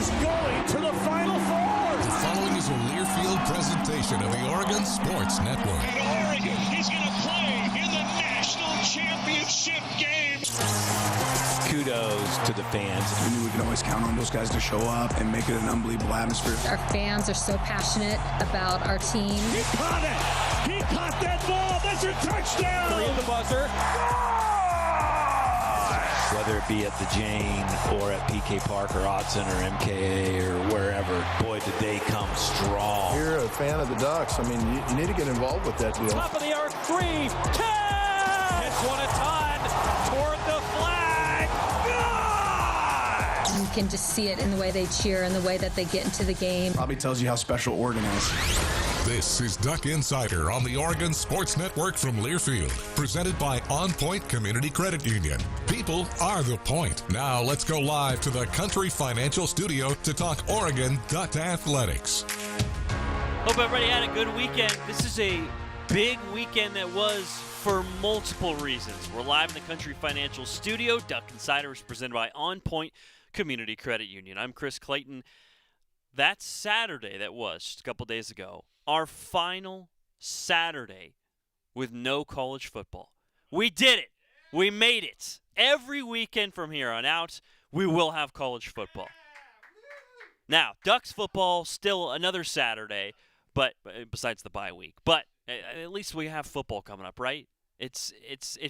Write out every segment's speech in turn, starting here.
is going to the Final Four. The following is a Learfield presentation of the Oregon Sports Network. And Oregon is going to play in the national championship game. Kudos to the fans. We knew we could always count on those guys to show up and make it an unbelievable atmosphere. Our fans are so passionate about our team. He caught it. He caught that ball. That's a touchdown. 3 at the buzzer. Whether it be at the Jane or at PK Park or Autzen or MKA or wherever, boy, did they come strong. You're a fan of the Ducks. I mean, you need to get involved with that deal. Top of the arc, 3, 10! Hits one a ton toward the flag. You can just see it in the way they cheer and the way that they get into the game. Probably tells you how special Oregon is. This is Duck Insider on the Oregon Sports Network from Learfield, presented by OnPoint Community Credit Union. People are the point. Now let's go live to the Country Financial Studio to talk Oregon Duck athletics. Hope everybody had a good weekend. This is a big weekend that was for multiple reasons. We're live in the Country Financial Studio. Duck Insider is presented by OnPoint Community Credit Union. I'm Chris Clayton. That Saturday that was just a couple days ago, our final Saturday with no college football. We did it. We made it. Every weekend from here on out, we will have college football. Now, Ducks football still another Saturday, but besides the bye week. But at least we have football coming up, right? It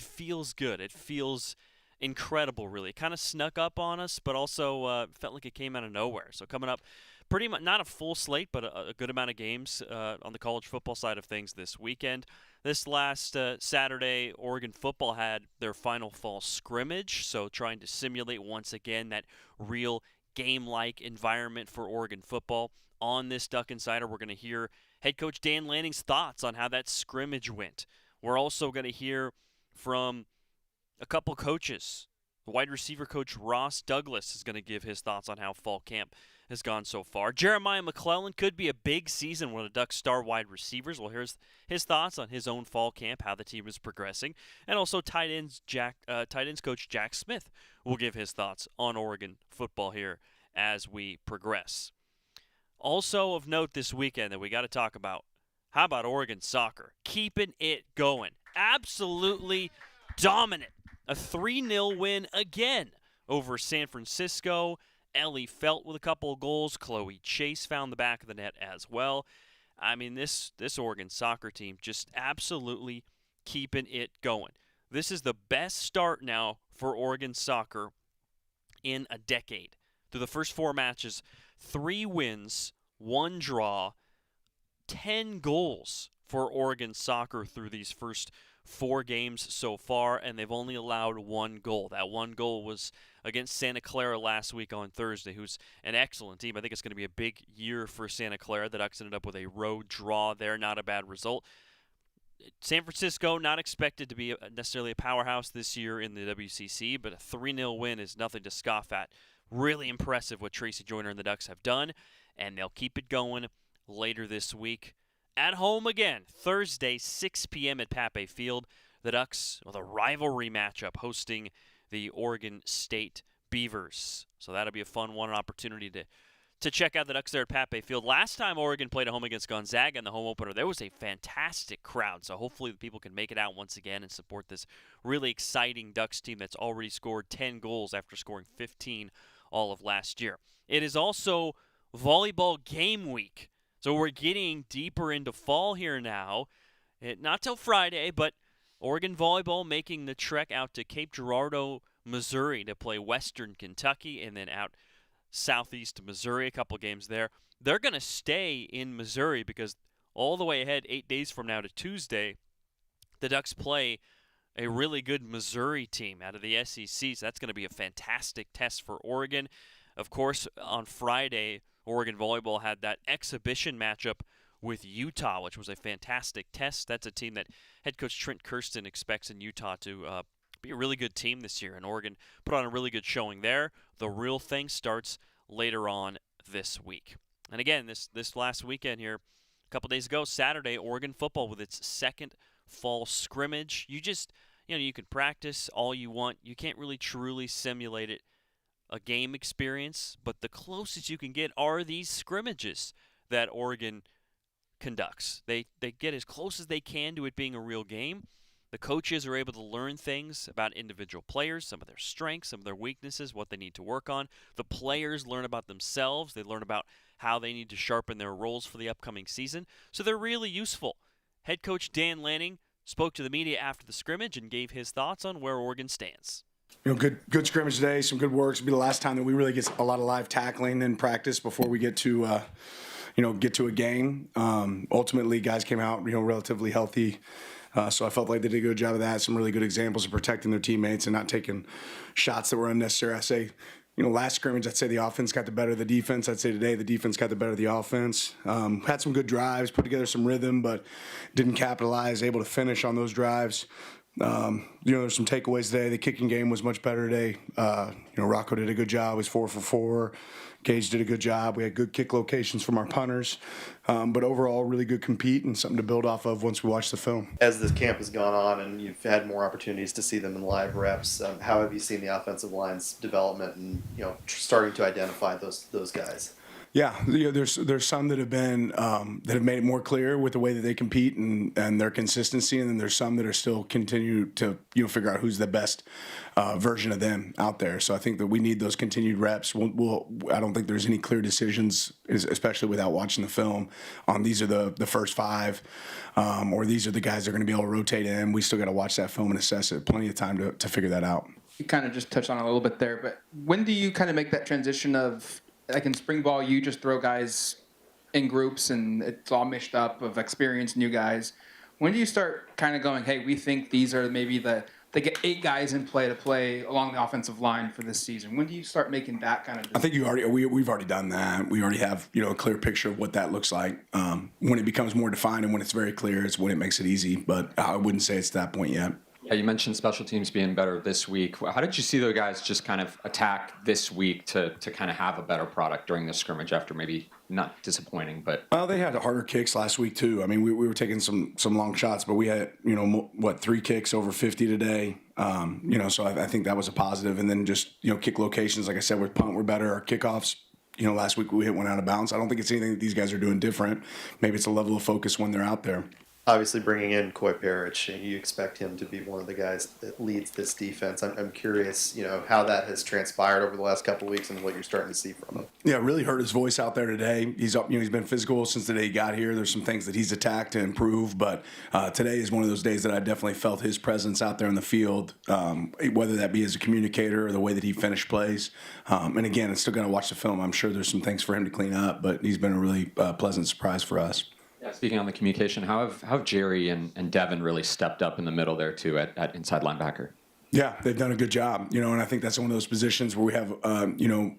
feels good. It feels incredible, really. It kind of snuck up on us, but also felt like it came out of nowhere. So coming up, pretty much not a full slate, but a good amount of games on the college football side of things this weekend. This last Saturday, Oregon football had their final fall scrimmage, so trying to simulate once again that real game-like environment for Oregon football. On this Duck Insider, we're going to hear head coach Dan Lanning's thoughts on how that scrimmage went. We're also going to hear from a couple coaches. The wide receiver coach Ross Douglas is going to give his thoughts on how fall camp has gone so far. Jeremiah McClellan could be a big season with the Ducks star wide receivers. Well, here's his thoughts on his own fall camp, how the team is progressing, and also tight ends coach Jack Smith will give his thoughts on Oregon football here as we progress. Also of note this weekend that we got to talk about, how about Oregon soccer? Keeping it going. Absolutely dominant. A 3-0 win again over San Francisco. Ellie Felt with a couple of goals. Chloe Chase found the back of the net as well. I mean, this Oregon soccer team just absolutely keeping it going. This is the best start now for Oregon soccer in a decade. Through the first 4 matches, 3 wins, 1 draw, 10 goals for Oregon soccer through these first 4 games so far, and they've only allowed 1 goal. That 1 goal was against Santa Clara last week on Thursday, who's an excellent team. I think it's going to be a big year for Santa Clara. The Ducks ended up with a road draw there, not a bad result. San Francisco, not expected to be necessarily a powerhouse this year in the WCC, but a 3-0 win is nothing to scoff at. Really impressive what Tracy Joyner and the Ducks have done, and they'll keep it going later this week. At home again, Thursday, 6 p.m. at Pape Field. The Ducks with a rivalry matchup hosting the Oregon State Beavers. So that'll be a fun one, an opportunity to check out the Ducks there at Pape Field. Last time Oregon played at home against Gonzaga in the home opener, there was a fantastic crowd. So hopefully the people can make it out once again and support this really exciting Ducks team that's already scored 10 goals after scoring 15 all of last year. It is also volleyball game week. So we're getting deeper into fall here now. Not till Friday, but Oregon volleyball making the trek out to Cape Girardeau, Missouri to play Western Kentucky, and then out southeast Missouri, a couple games there. They're going to stay in Missouri because all the way ahead, 8 days from now to Tuesday, the Ducks play a really good Missouri team out of the SEC. So that's going to be a fantastic test for Oregon. Of course, on Friday, Oregon volleyball had that exhibition matchup with Utah, which was a fantastic test. That's a team that head coach Trent Kirsten expects in Utah to be a really good team this year, and Oregon put on a really good showing there. The real thing starts later on this week. And again, this last weekend here, a couple days ago, Saturday, Oregon football with its second fall scrimmage. You can practice all you want. You can't really truly simulate it a game experience, but the closest you can get are these scrimmages that Oregon conducts. They get as close as they can to it being a real game. The coaches are able to learn things about individual players, some of their strengths, some of their weaknesses, what they need to work on. The players learn about themselves. They learn about how they need to sharpen their roles for the upcoming season. So they're really useful. Head coach Dan Lanning spoke to the media after the scrimmage and gave his thoughts on where Oregon stands. Good scrimmage today, some good work. It'll be the last time that we really get a lot of live tackling in practice before we get to a game. Ultimately, guys came out, relatively healthy. So I felt like they did a good job of that. Some really good examples of protecting their teammates and not taking shots that were unnecessary. I say, last scrimmage, I'd say the offense got the better of the defense. I'd say today the defense got the better of the offense. Had some good drives, put together some rhythm, but didn't capitalize, able to finish on those drives. There's some takeaways today. The kicking game was much better today. Rocco did a good job. He was 4 for 4. Gage did a good job. We had good kick locations from our punters. But overall, really good compete and something to build off of once we watch the film. As this camp has gone on and you've had more opportunities to see them in live reps, how have you seen the offensive line's development and starting to identify those guys? Yeah, there's some that have been that have made it more clear with the way that they compete and their consistency, and then there's some that are still continue to figure out who's the best version of them out there. So I think that we need those continued reps. I don't think there's any clear decisions, especially without watching the film, on these are the first 5, or these are the guys that are going to be able to rotate in. We still got to watch that film and assess it. Plenty of time to figure that out. You kind of just touched on it a little bit there, but when do you kind of make that transition of, like in spring ball, you just throw guys in groups and it's all mixed up of experienced new guys. When do you start kind of going, hey, we think these are maybe they get 8 guys in play to play along the offensive line for this season? When do you start making that kind of decision? I think we've already done that. We already have a clear picture of what that looks like. When it becomes more defined and when it's very clear, it's when it makes it easy. But I wouldn't say it's that point yet. Yeah, you mentioned special teams being better this week. How did you see those guys just kind of attack this week to kind of have a better product during the scrimmage after maybe not disappointing, but... Well, they had harder kicks last week, too. I mean, we were taking some long shots, but we had, 3 kicks over 50 today. So I think that was a positive. And then just, kick locations, like I said, with punt, we're better. Our kickoffs, last week we hit one out of bounds. I don't think it's anything that these guys are doing different. Maybe it's a level of focus when they're out there. Obviously, bringing in Coy Parrish, you expect him to be one of the guys that leads this defense. I'm curious, how that has transpired over the last couple of weeks and what you're starting to see from him. Yeah, really heard his voice out there today. He's up, he's been physical since the day he got here. There's some things that he's attacked to improve, but today is one of those days that I definitely felt his presence out there in the field, whether that be as a communicator or the way that he finished plays. And again, it's still going to watch the film. I'm sure there's some things for him to clean up, but he's been a really pleasant surprise for us. Speaking on the communication, how have Jerry and Devin really stepped up in the middle there too at inside linebacker? Yeah, they've done a good job, and I think that's one of those positions where we have,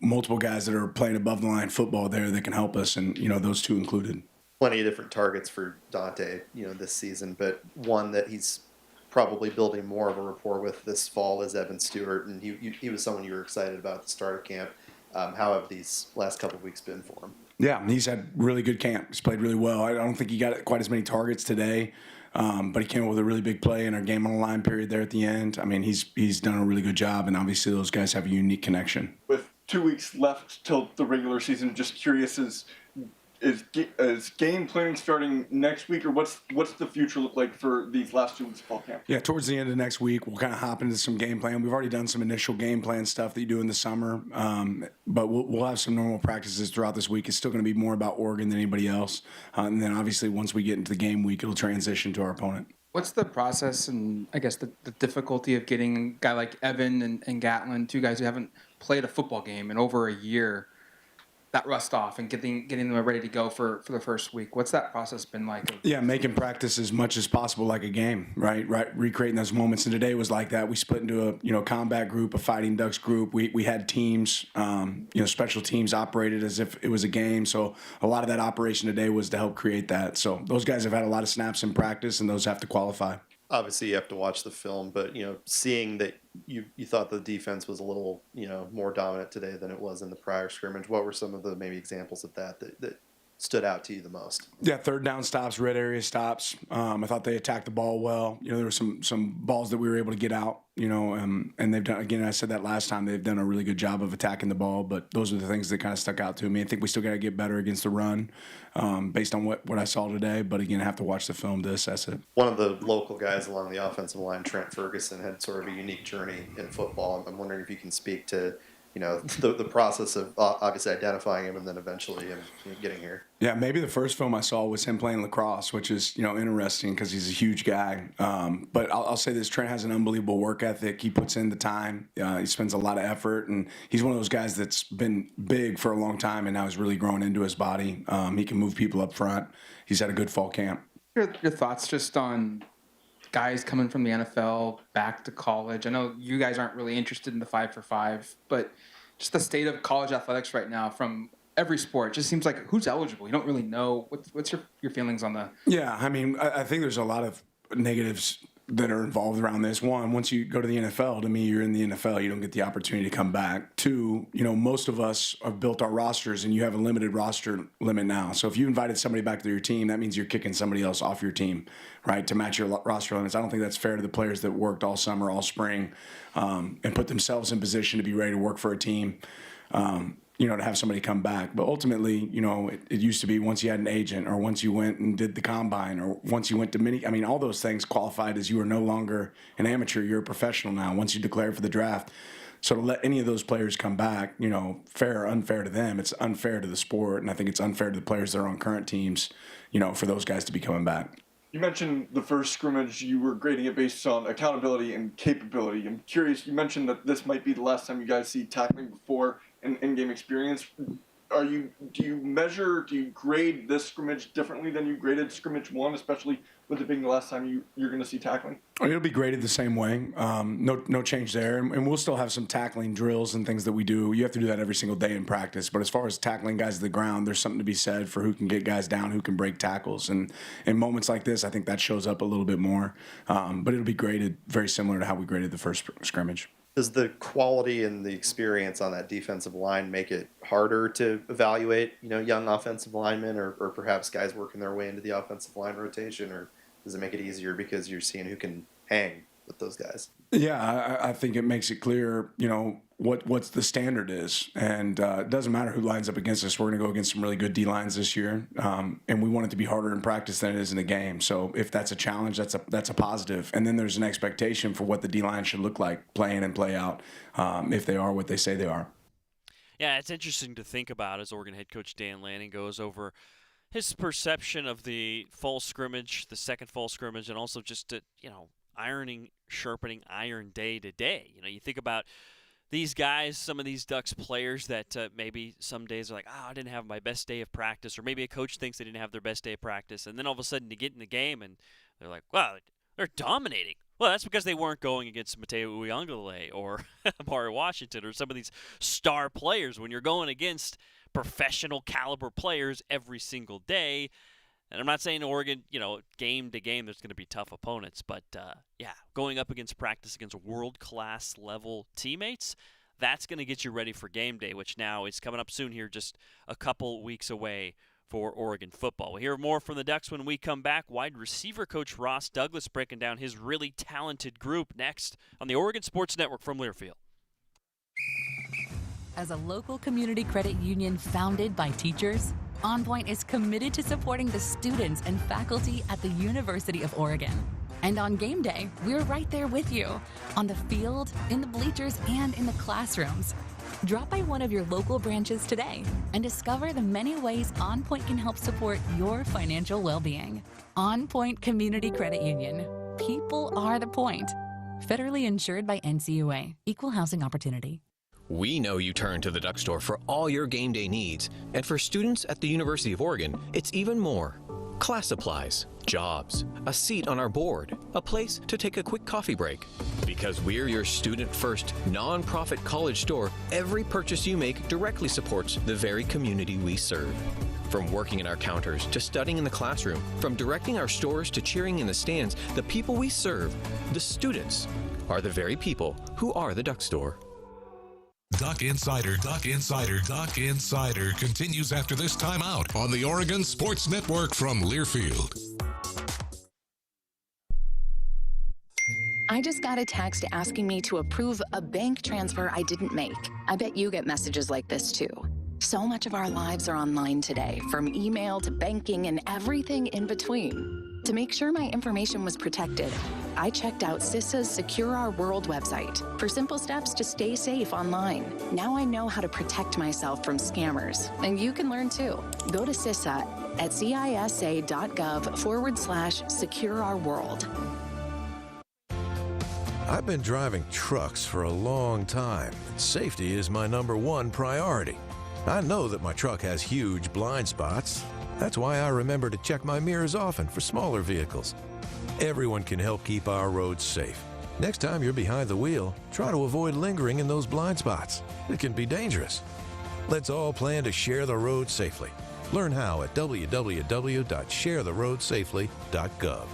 multiple guys that are playing above the line football there that can help us, and those two included. Plenty of different targets for Dante, this season, but one that he's probably building more of a rapport with this fall is Evan Stewart, and he was someone you were excited about at the start of camp. How have these last couple of weeks been for him? Yeah, he's had really good camp. He's played really well. I don't think he got quite as many targets today, but he came up with a really big play in our game on the line period there at the end. I mean, he's done a really good job, and obviously those guys have a unique connection. With 2 weeks left till the regular season, just curious, is game planning starting next week, or what's the future look like for these last 2 weeks of fall camp? Yeah, towards the end of next week, we'll kind of hop into some game plan. We've already done some initial game plan stuff that you do in the summer, but we'll have some normal practices throughout this week. It's still going to be more about Oregon than anybody else. And then obviously once we get into the game week, it'll transition to our opponent. What's the process and I guess the difficulty of getting a guy like Evan and Gatlin, 2 guys who haven't played a football game in over a year, that rust off and getting them ready to go for the first week? What's that process been like? Yeah, making practice as much as possible like a game, right? Recreating those moments. And today was like that. We split into a combat group, a Fighting Ducks group. We had teams, special teams operated as if it was a game. So a lot of that operation today was to help create that. So those guys have had a lot of snaps in practice, and those have to qualify. Obviously, you have to watch the film, but seeing that you thought the defense was a little more dominant today than it was in the prior scrimmage. What were some of the maybe examples of that stood out to you the most? Yeah, third down stops, red area stops. I thought they attacked the ball well. There were some balls that we were able to get out, and they've done, again, I said that last time, they've done a really good job of attacking the ball, but those are the things that kind of stuck out to me. I think we still got to get better against the run based on what I saw today, but again, I have to watch the film to assess it. One of the local guys along the offensive line, Trent Ferguson, had sort of a unique journey in football. I'm wondering if you can speak to the process of obviously identifying him and then eventually him getting here. Yeah, maybe the first film I saw was him playing lacrosse, which is, interesting because he's a huge guy. But I'll say this, Trent has an unbelievable work ethic. He puts in the time. He spends a lot of effort, and he's one of those guys that's been big for a long time and now he's really growing into his body. He can move people up front. He's had a good fall camp. Your thoughts just on guys coming from the NFL back to college? I know you guys aren't really interested in the 5-for-5, but just the state of college athletics right now from every sport, just seems like who's eligible? You don't really know. What's your feelings on the? Yeah, I mean, I think there's a lot of negatives that are involved around this. One, once you go to the NFL, to me, you're in the NFL. You don't get the opportunity to come back. Two, most of us have built our rosters, and you have a limited roster limit now. So if you invited somebody back to your team, that means you're kicking somebody else off your team, right, to match your roster limits. I don't think that's fair to the players that worked all summer, all spring, and put themselves in position to be ready to work for a team. To have somebody come back. But ultimately, it used to be once you had an agent or once you went and did the combine or once you went to all those things qualified as you are no longer an amateur, you're a professional now once you declare for the draft. So to let any of those players come back, fair or unfair to them, it's unfair to the sport. And I think it's unfair to the players that are on current teams, for those guys to be coming back. You mentioned the first scrimmage, you were grading it based on accountability and capability. I'm curious, you mentioned that this might be the last time you guys see tackling before an in-game experience. Do you grade this scrimmage differently than you graded scrimmage 1, especially with it being the last time you're going to see tackling? It'll be graded the same way. No change there. And we'll still have some tackling drills and things that we do. You have to do that every single day in practice. But as far as tackling guys to the ground, there's something to be said for who can get guys down, who can break tackles. And in moments like this, I think that shows up a little bit more. But it'll be graded very similar to how we graded the first scrimmage. Does the quality and the experience on that defensive line make it harder to evaluate, young offensive linemen or perhaps guys working their way into the offensive line rotation, or does it make it easier because you're seeing who can hang with those guys? Yeah, I think it makes it clear, what's the standard is. And it doesn't matter who lines up against us. We're going to go against some really good D-lines this year. And we want it to be harder in practice than it is in the game. So if that's a challenge, that's a positive. And then there's an expectation for what the D-line should look like, play in and play out, if they are what they say they are. Yeah, it's interesting to think about as Oregon head coach Dan Lanning goes over his perception of the fall scrimmage, the second fall scrimmage, and also just, sharpening iron day to day. You think about these guys, some of these Ducks players that maybe some days are like, I didn't have my best day of practice, or maybe a coach thinks they didn't have their best day of practice, and then all of a sudden you get in the game and they're like, wow, they're dominating. Well, that's because they weren't going against Mateo Uiagalelei or Amari Washington or some of these star players. When you're going against professional caliber players every single day, and I'm not saying Oregon, game to game, there's going to be tough opponents. But, going up against practice against world-class level teammates, that's going to get you ready for game day, which now is coming up soon here, just a couple weeks away for Oregon football. We'll hear more from the Ducks when we come back. Wide receiver coach Ross Douglas breaking down his really talented group next on the Oregon Sports Network from Learfield. As a local community credit union founded by teachers, OnPoint is committed to supporting the students and faculty at the University of Oregon. And on game day, we're right there with you, on the field, in the bleachers, and in the classrooms. Drop by one of your local branches today and discover the many ways OnPoint can help support your financial well-being. OnPoint Community Credit Union. People are the point. Federally insured by NCUA. Equal housing opportunity. We know you turn to the Duck Store for all your game day needs, and for students at the University of Oregon, it's even more. Class supplies, jobs, a seat on our board, a place to take a quick coffee break. Because we're your student-first, non-profit college store, every purchase you make directly supports the very community we serve. From working at our counters to studying in the classroom, from directing our stores to cheering in the stands, the people we serve, the students, are the very people who are the Duck Store. Duck Insider continues after this timeout on the Oregon Sports Network from Learfield. I just got a text asking me to approve a bank transfer I didn't make. I bet you get messages like this too. So much of our lives are online today, from email to banking and everything in between. To make sure my information was protected, I checked out CISA's Secure Our World website for simple steps to stay safe online. Now I know how to protect myself from scammers, and you can learn too. Go to CISA at cisa.gov/Secure Our World. I've been driving trucks for a long time, and safety is my #1 priority. I know that my truck has huge blind spots. That's why I remember to check my mirrors often for smaller vehicles. Everyone can help keep our roads safe. Next time you're behind the wheel, try to avoid lingering in those blind spots. It can be dangerous. Let's all plan to share the road safely. Learn how at www.sharetheroadsafely.gov.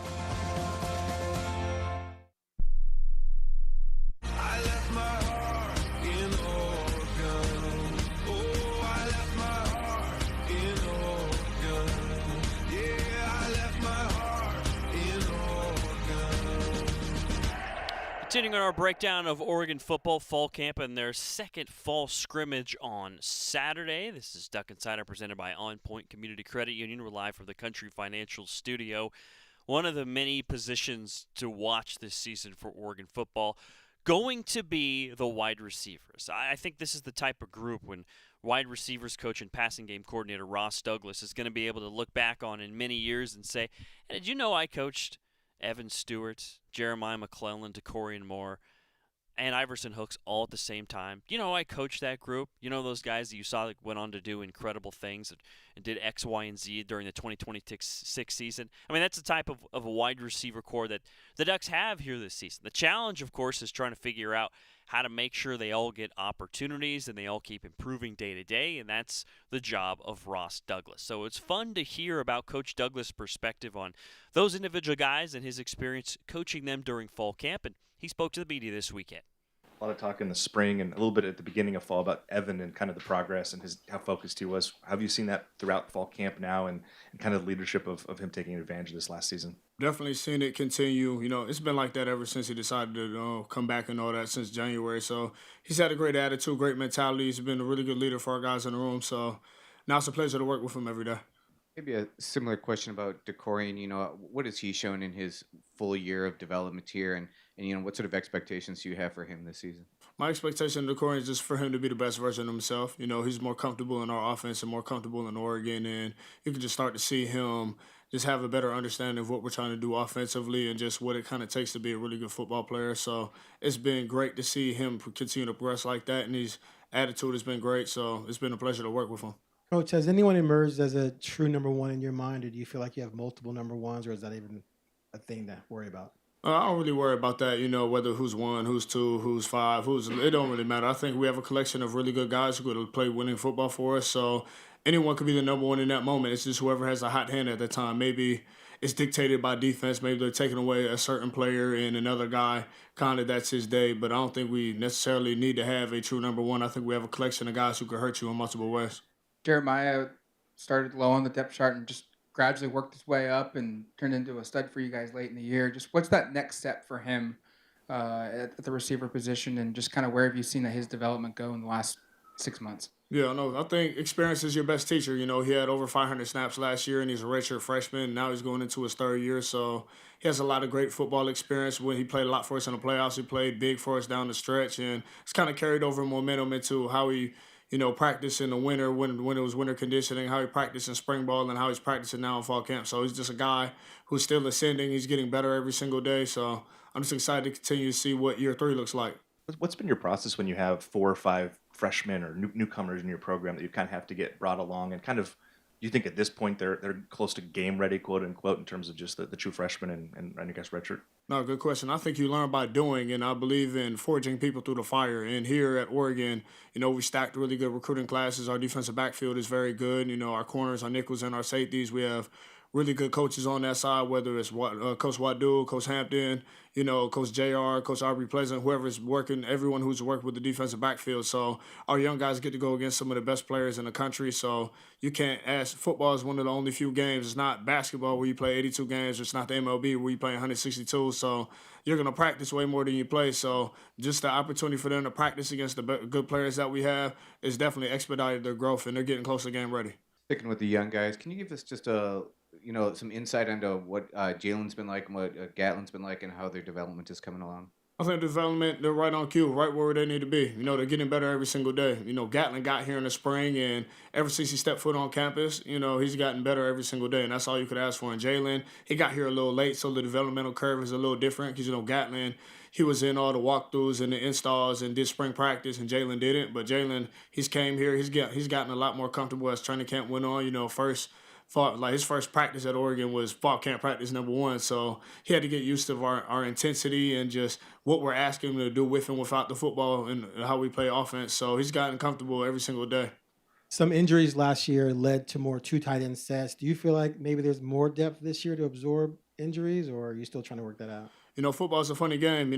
Continuing on our breakdown of Oregon football fall camp and their second fall scrimmage on Saturday. This is Duck Insider presented by OnPoint Community Credit Union. We're live from the Country Financial Studio. One of the many positions to watch this season for Oregon football going to be the wide receivers. I think this is the type of group when wide receivers coach and passing game coordinator Ross Douglas is going to be able to look back on in many years and say, hey, did you know I coached Evan Stewart, Jeremiah McClellan, DeCorian Moore, and Iverson Hooks all at the same time? You know, I coached that group. You know, those guys that you saw that went on to do incredible things and did X, Y, and Z during the 2026 season. I mean, that's the type of a wide receiver core that the Ducks have here this season. The challenge, of course, is trying to figure out how to make sure they all get opportunities and they all keep improving day to day, and that's the job of Ross Douglas. So it's fun to hear about Coach Douglas' perspective on those individual guys and his experience coaching them during fall camp, and he spoke to the media this weekend. A lot of talk in the spring and a little bit at the beginning of fall about Evan and kind of the progress and how focused he was. Have you seen that throughout fall camp now and kind of the leadership of him taking advantage of this last season? Definitely seen it continue. You know, it's been like that ever since he decided to come back and all that since January. So he's had a great attitude, great mentality. He's been a really good leader for our guys in the room. So now it's a pleasure to work with him every day. Maybe a similar question about DeCorian. You know, what has he shown in his full year of development here, and you know, what sort of expectations do you have for him this season? My expectation of DeCorian is just for him to be the best version of himself. You know, he's more comfortable in our offense and more comfortable in Oregon, and you can just start to see him just have a better understanding of what we're trying to do offensively and just what it kind of takes to be a really good football player. So it's been great to see him continue to progress like that, and his attitude has been great. So it's been a pleasure to work with him. Coach, has anyone emerged as a true #1 in your mind, or do you feel like you have multiple #1s, or is that even a thing to worry about? I don't really worry about that, you know, whether who's 1, who's 2, who's 5, it don't really matter. I think we have a collection of really good guys who could play winning football for us, so anyone could be the #1 in that moment. It's just whoever has a hot hand at that time. Maybe it's dictated by defense. Maybe they're taking away a certain player and another guy, kind of that's his day, but I don't think we necessarily need to have a true #1. I think we have a collection of guys who could hurt you in multiple ways. Jeremiah started low on the depth chart and just gradually worked his way up and turned into a stud for you guys late in the year. Just what's that next step for him at the receiver position, and just kind of where have you seen his development go in the last 6 months? Yeah, no, I think experience is your best teacher. You know, he had over 500 snaps last year, and he's a redshirt freshman. Now he's going into his third year, so he has a lot of great football experience. When he played a lot for us in the playoffs, he played big for us down the stretch, and it's kind of carried over momentum into how he, you know, practiced in the winter when it was winter conditioning, how he practiced in spring ball, and how he's practicing now in fall camp. So he's just a guy who's still ascending. He's getting better every single day. So I'm just excited to continue to see what year 3 looks like. What's been your process when you have 4 or 5 freshmen or newcomers in your program that you kind of have to get brought along, and kind of, you think at this point they're close to game ready, quote unquote, in terms of just the true freshmen and I guess redshirt? No, good question. I think you learn by doing, and I believe in forging people through the fire. And here at Oregon, you know, we stacked really good recruiting classes. Our defensive backfield is very good. You know, our corners, our nickels, and our safeties, we have really good coaches on that side, whether it's Coach Wadu, Coach Hampton, Coach JR, Coach Aubrey Pleasant, whoever's working, everyone who's worked with the defensive backfield. So our young guys get to go against some of the best players in the country. So you can't ask. Football is one of the only few games. It's not basketball where you play 82 games. It's not the MLB where you play 162. So you're going to practice way more than you play. So just the opportunity for them to practice against the good players that we have is definitely expedited their growth, and they're getting close to game ready. Sticking with the young guys, can you give us just some insight into what Jalen's been like and what Gatlin's been like and how their development is coming along? I think the development, they're right on cue, right where they need to be. They're getting better every single day. Gatlin got here in the spring, and ever since he stepped foot on campus, he's gotten better every single day, and that's all you could ask for. And Jalen, he got here a little late, so the developmental curve is a little different because, Gatlin, he was in all the walkthroughs and the installs and did spring practice, and Jalen didn't. But Jalen, he's came here, he's gotten a lot more comfortable as training camp went on. His first practice at Oregon was fall camp practice #1, so he had to get used to our intensity and just what we're asking him to do with and without the football and how we play offense. So he's gotten comfortable every single day. Some injuries last year led to more 2 tight end sets. Do you feel like maybe there's more depth this year to absorb injuries, or are you still trying to work that out? Football is a funny game.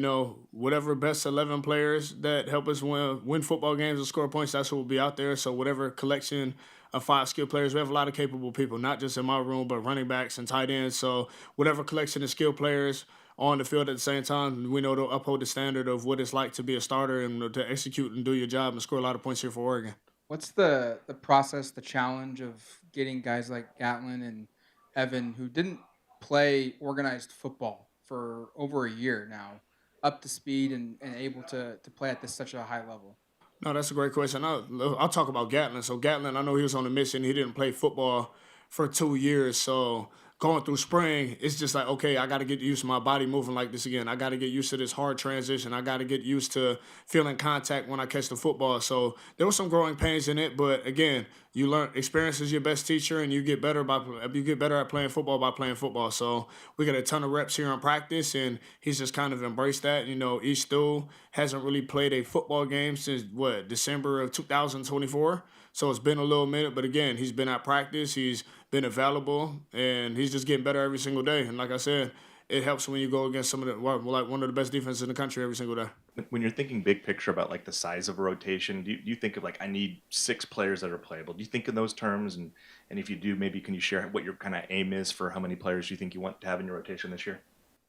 Whatever best 11 players that help us win football games and score points, that's what will be out there. So whatever collection of 5 skilled players, we have a lot of capable people, not just in my room, but running backs and tight ends. So whatever collection of skilled players on the field at the same time, we know to uphold the standard of what it's like to be a starter and to execute and do your job and score a lot of points here for Oregon. What's the process, the challenge of getting guys like Gatlin and Evan, who didn't play organized football for over a year now, up to speed and able to play at such a high level? No, that's a great question. I'll talk about Gatlin. So Gatlin, I know he was on a mission. He didn't play football for 2 years. So going through spring, it's just like, okay, I got to get used to my body moving like this again. I got to get used to this hard transition. I got to get used to feeling contact when I catch the football. So there were some growing pains in it, but again, you learn experience is your best teacher, and you get better at playing football by playing football. So we got a ton of reps here in practice, and he's just kind of embraced that. East Stool hasn't really played a football game since December of 2024. So it's been a little minute, but again, he's been at practice, he's been available, and he's just getting better every single day. And like I said, it helps when you go against one of the best defenses in the country every single day. When you're thinking big picture about the size of a rotation, do you think of I need 6 players that are playable? Do you think in those terms? And if you do, maybe can you share what your kind of aim is for how many players you think you want to have in your rotation this year?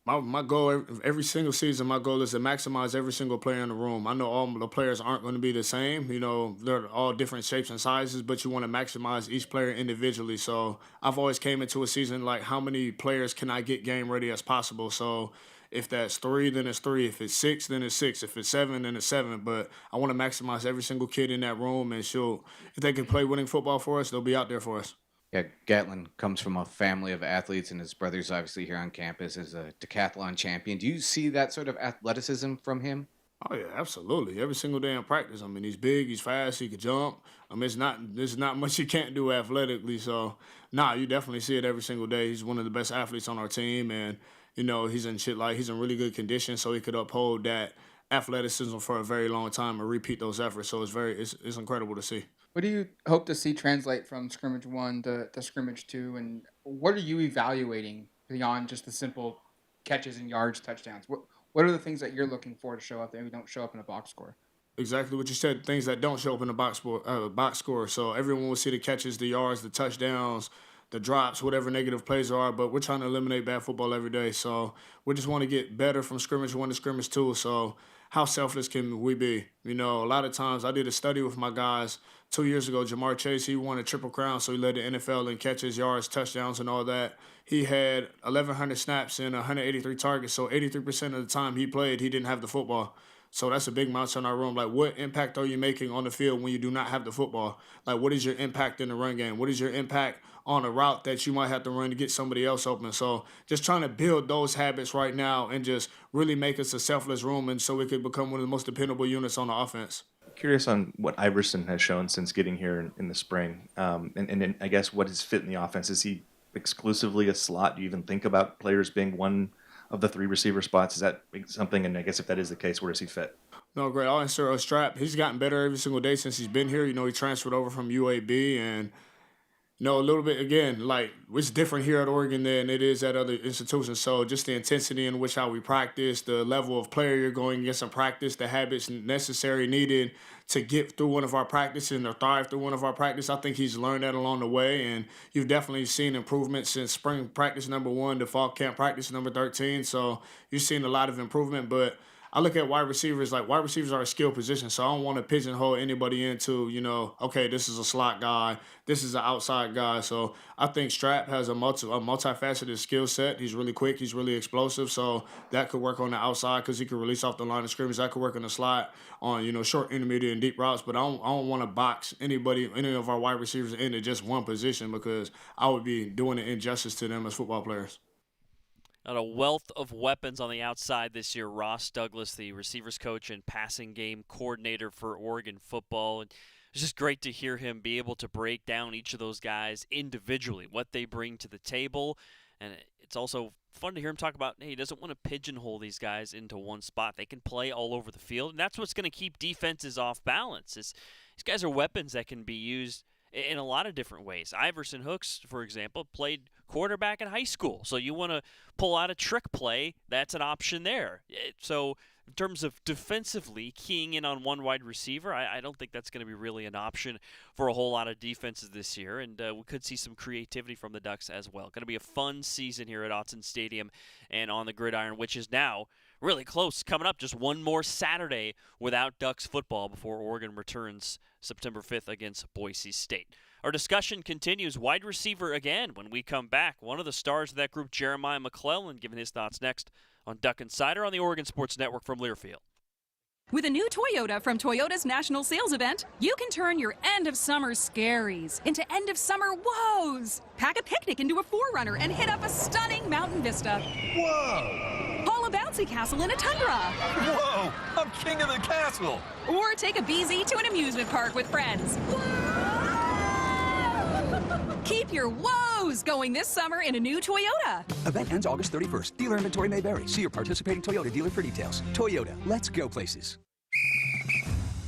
My goal every single season, my goal is to maximize every single player in the room. I know all the players aren't going to be the same. They're all different shapes and sizes, but you want to maximize each player individually. So I've always came into a season like, how many players can I get game ready as possible? So if that's 3, then it's 3. If it's 6, then it's 6. If it's 7, then it's 7. But I want to maximize every single kid in that room, and if they can play winning football for us, they'll be out there for us. Yeah, Gatlin comes from a family of athletes, and his brother's obviously here on campus as a decathlon champion. Do you see that sort of athleticism from him? Oh, yeah, absolutely. Every single day in practice. I mean, he's big, he's fast, he can jump. I mean, there's not much he can't do athletically. So, you definitely see it every single day. He's one of the best athletes on our team, and, he's in really good condition, so he could uphold that athleticism for a very long time and repeat those efforts. So it's incredible to see. What do you hope to see translate from scrimmage 1 to scrimmage 2, and what are you evaluating beyond just the simple catches and yards, touchdowns? What are the things that you're looking for to show up that maybe don't show up in a box score? Exactly what you said, things that don't show up in the box score. So everyone will see the catches, the yards, the touchdowns, the drops, whatever negative plays are, but we're trying to eliminate bad football every day. So we just want to get better from scrimmage 1 to scrimmage 2. So how selfless can we be? A lot of times I did a study with my guys 2 years ago. Jamar Chase, he won a Triple Crown, so he led the NFL in catches, yards, touchdowns, and all that. He had 1,100 snaps and 183 targets, so 83% of the time he played, he didn't have the football. So that's a big monster in our room. What impact are you making on the field when you do not have the football? What is your impact in the run game? What is your impact on a route that you might have to run to get somebody else open? So just trying to build those habits right now and just really make us a selfless room, and so we could become one of the most dependable units on the offense. Curious on what Iverson has shown since getting here in the spring, and then I guess what his fit in the offense. Is he exclusively a slot? Do you even think about players being one of the 3 receiver spots? Is that something? And I guess if that is the case, where does he fit? No, great. I'll answer a strap. He's gotten better every single day since he's been here. He transferred over from UAB, and No, a little bit, again, like, it's different here at Oregon than it is at other institutions. So just the intensity in which how we practice, the level of player you're going against in practice, the habits necessary needed to get through one of our practices and to thrive through one of our practice. I think he's learned that along the way, and you've definitely seen improvement since spring practice number 1 to fall camp practice number 13. So you've seen a lot of improvement, but I look at wide receivers like wide receivers are a skill position, so I don't want to pigeonhole anybody into, okay, this is a slot guy, this is an outside guy. So I think Strap has a multifaceted skill set. He's really quick, he's really explosive, so that could work on the outside because he could release off the line of scrimmage. That could work on the slot on, short, intermediate, and deep routes. But I don't want to box any of our wide receivers into just one position because I would be doing an injustice to them as football players. A wealth of weapons on the outside this year. Ross Douglas, the receivers coach and passing game coordinator for Oregon football. And it's just great to hear him be able to break down each of those guys individually, what they bring to the table. And it's also fun to hear him talk about, hey, he doesn't want to pigeonhole these guys into one spot. They can play all over the field, and that's what's going to keep defenses off balance. These guys are weapons that can be used in a lot of different ways. Iverson Hooks, for example, played quarterback in high school. So you want to pull out a trick play, that's an option there. So in terms of defensively keying in on one wide receiver, I don't think that's going to be really an option for a whole lot of defenses this year. And we could see some creativity from the Ducks as well. Going to be a fun season here at Autzen Stadium and on the gridiron, which is now really close. Coming up just one more Saturday without Ducks football before Oregon returns September 5th against Boise State. Our discussion continues. Wide receiver again when we come back. One of the stars of that group, Jeremiah McClellan, giving his thoughts next on Duck Insider on the Oregon Sports Network from Learfield. With a new Toyota from Toyota's National Sales Event, you can turn your end-of-summer scaries into end-of-summer woes. Pack a picnic into a 4Runner and hit up a stunning mountain vista. Whoa! Haul a bouncy castle in a Tundra. Whoa! I'm king of the castle! Or take a BZ to an amusement park with friends. Keep your woes going this summer in a new Toyota. Event ends August 31st. Dealer inventory may vary. See your participating Toyota dealer for details. Toyota, let's go places.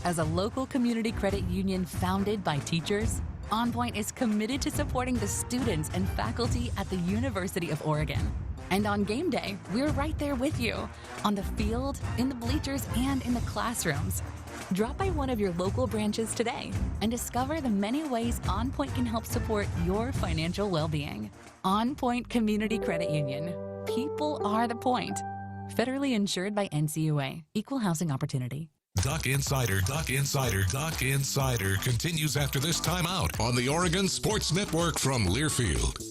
As a local community credit union founded by teachers, OnPoint is committed to supporting the students and faculty at the University of Oregon. And on game day, we're right there with you, on the field, in the bleachers, and in the classrooms. Drop by one of your local branches today and discover the many ways OnPoint can help support your financial well-being. OnPoint Community Credit Union. People are the point. Federally insured by NCUA. Equal housing opportunity. Duck Insider continues after this timeout on the Oregon Sports Network from Learfield.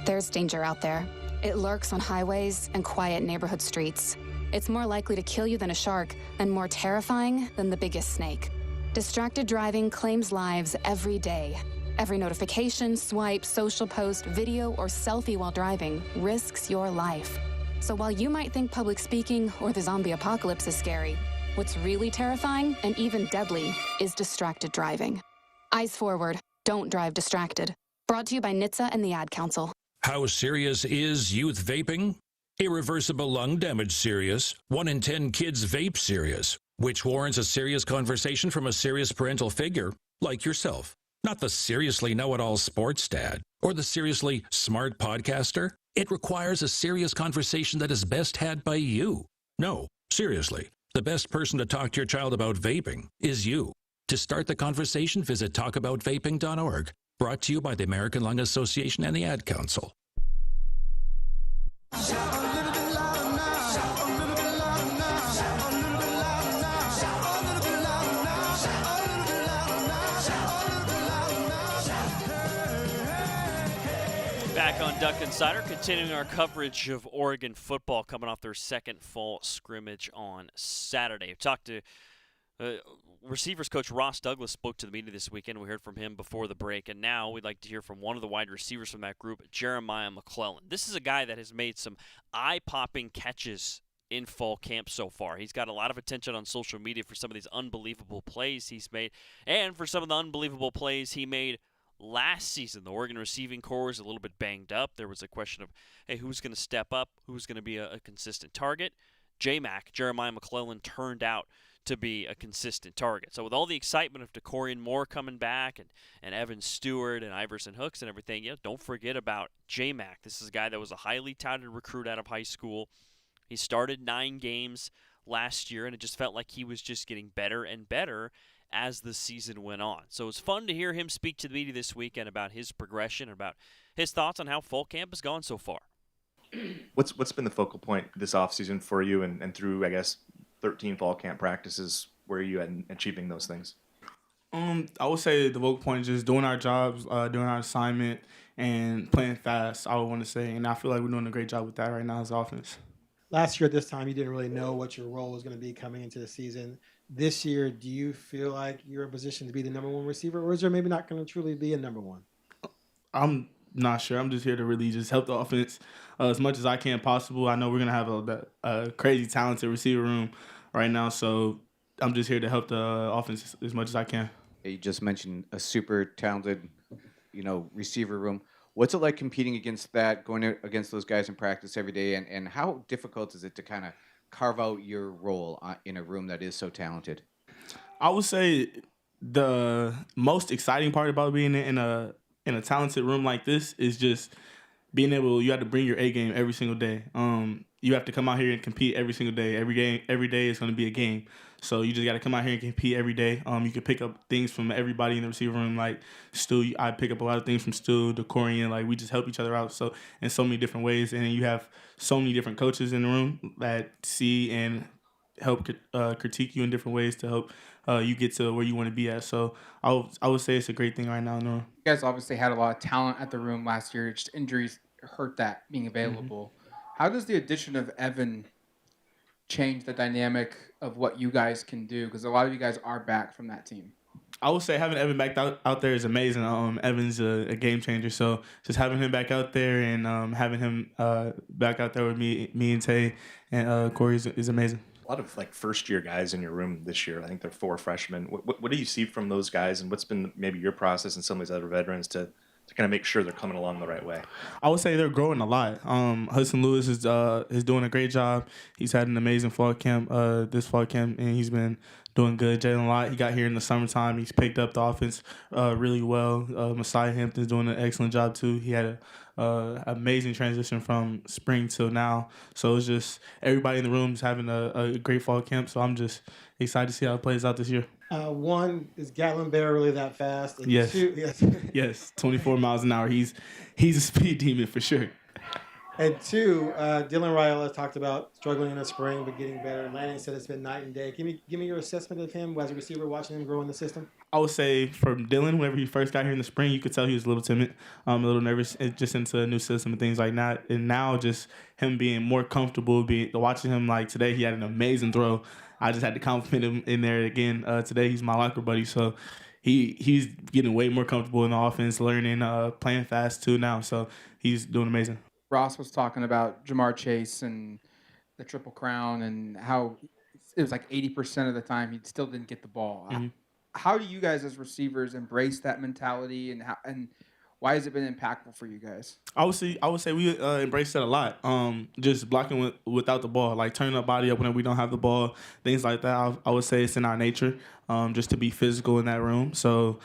There's danger out there. It lurks on highways and quiet neighborhood streets. It's more likely to kill you than a shark, and more terrifying than the biggest snake. Distracted driving claims lives every day. Every notification, swipe, social post, video, or selfie while driving risks your life. So while you might think public speaking or the zombie apocalypse is scary, what's really terrifying and even deadly is distracted driving. Eyes forward, don't drive distracted. Brought to you by NHTSA and the Ad Council. How serious is youth vaping? Irreversible lung damage serious. 1 in 10 kids vape serious, which warrants a serious conversation from a serious parental figure like yourself. Not the seriously know-it-all sports dad or the seriously smart podcaster. It requires a serious conversation that is best had by you. No, seriously, the best person to talk to your child about vaping is you. To start the conversation, visit talkaboutvaping.org. Brought to you by the American Lung Association and the Ad Council. Back on Duck Insider, continuing our coverage of Oregon football coming off their second fall scrimmage on Saturday. We talked to receivers coach Ross Douglas, spoke to the media this weekend. We heard from him before the break, and now we'd like to hear from one of the wide receivers from that group, Jeremiah McClellan. This is a guy that has made some eye-popping catches in fall camp so far. He's got a lot of attention on social media for some of these unbelievable plays he's made, and for some of the unbelievable plays he made last season. The Oregon receiving corps was a little bit banged up. There was a question of, hey, who's going to step up? Who's going to be a consistent target? Jeremiah McClellan turned out to be a consistent target. So with all the excitement of DeCorian Moore coming back and Evan Stewart and Iverson Hooks and everything, don't forget about J-Mac. This is a guy that was a highly touted recruit out of high school. He started 9 games last year, and it just felt like he was just getting better and better as the season went on. So it's fun to hear him speak to the media this weekend about his progression, about his thoughts on how fall camp has gone so far. What's been the focal point this offseason for you and through, I guess, 13 fall camp practices? Where are you at in achieving those things? I would say the vocal point is just doing our jobs, doing our assignment, and playing fast, I would want to say. And I feel like we're doing a great job with that right now as offense. Last year at this time, you didn't really know what your role was going to be coming into the season. This year, do you feel like you're in position to be the number 1 receiver, or is there maybe not going to truly be a number 1? I'm not sure. I'm just here to really just help the offense as much as I can possible. I know we're going to have a crazy talented receiver room right now, so I'm just here to help the offense as much as I can. You just mentioned a super talented, receiver room. What's it like competing against that, going against those guys in practice every day, and how difficult is it to kind of carve out your role in a room that is so talented? I would say the most exciting part about being in a talented room like this is just being able. You have to bring your A game every single day. You have to come out here and compete every single day. Every day is going to be a game. So you just got to come out here and compete every day. You can pick up things from everybody in the receiver room. Like Stu, I pick up a lot of things from Stu, DeCorian. Like we just help each other out so in so many different ways. And you have so many different coaches in the room that see and help critique you in different ways to help you get to where you want to be at. So I would say it's a great thing right now in the room. You guys obviously had a lot of talent at the room last year. Just injuries hurt that being available. How does the addition of Evan change the dynamic of what you guys can do? Because a lot of you guys are back from that team. I would say having Evan back out there is amazing. Evan's a game changer. So just having him back out there and having him back out there with me and Tay and Corey is amazing. A lot of first year guys in your room this year. I think they're 4 freshmen. What do you see from those guys, and what's been maybe your process and some of these other veterans to kind of make sure they're coming along the right way? I would say they're growing a lot. Hudson Lewis is doing a great job. He's had an amazing fall camp this fall camp, and he's been doing good. Jalen Lott, he got here in the summertime. He's picked up the offense really well. Messiah Hampton's doing an excellent job too. He had an amazing transition from spring till now. So it's just everybody in the room is having a great fall camp. So I'm just excited to see how it plays out this year. One, is Gatlin Bear really that fast? And Yes. 2, yes. Yes, 24 miles an hour. He's a speed demon for sure. And 2, Dylan Raiola talked about struggling in the spring but getting better. Lanning said it's been night and day. Give me your assessment of him as a receiver, watching him grow in the system. I would say for Dylan, whenever he first got here in the spring, you could tell he was a little timid, a little nervous, just into a new system and things like that. And now just him being more comfortable, watching him like today, he had an amazing throw. I just had to compliment him in there again. Today he's my locker buddy, so he's getting way more comfortable in the offense, learning, playing fast too now. So he's doing amazing. Ross was talking about Jamar Chase and the Triple Crown and how it was like 80% of the time he still didn't get the ball. Mm-hmm. How do you guys as receivers embrace that mentality, and why has it been impactful for you guys? I would say we embrace that a lot. Just blocking without the ball, like turning our body up when we don't have the ball, things like that. I would say it's in our nature, just to be physical in that room. So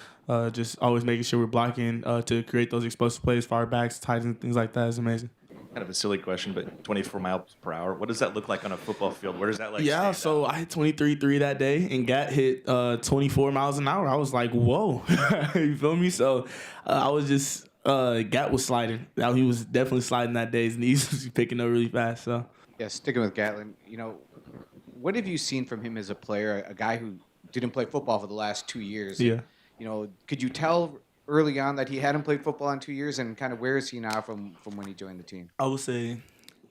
just always making sure we're blocking to create those explosive plays for our backs, tight ends, things like that is amazing. Kind of a silly question, but 24 miles per hour, what does that look like on a football field? Where does that Yeah, so I hit 23.3 that day, and Gat hit 24 miles an hour. I was like, whoa. You feel me? So I was just, Gat was sliding. He was definitely sliding that day. His knees was picking up really fast. So yeah, sticking with Gatlin, what have you seen from him as a player, a guy who didn't play football for the last 2 years? Yeah. Could you tell early on that he hadn't played football in 2 years, and kind of where is he now from when he joined the team? I would say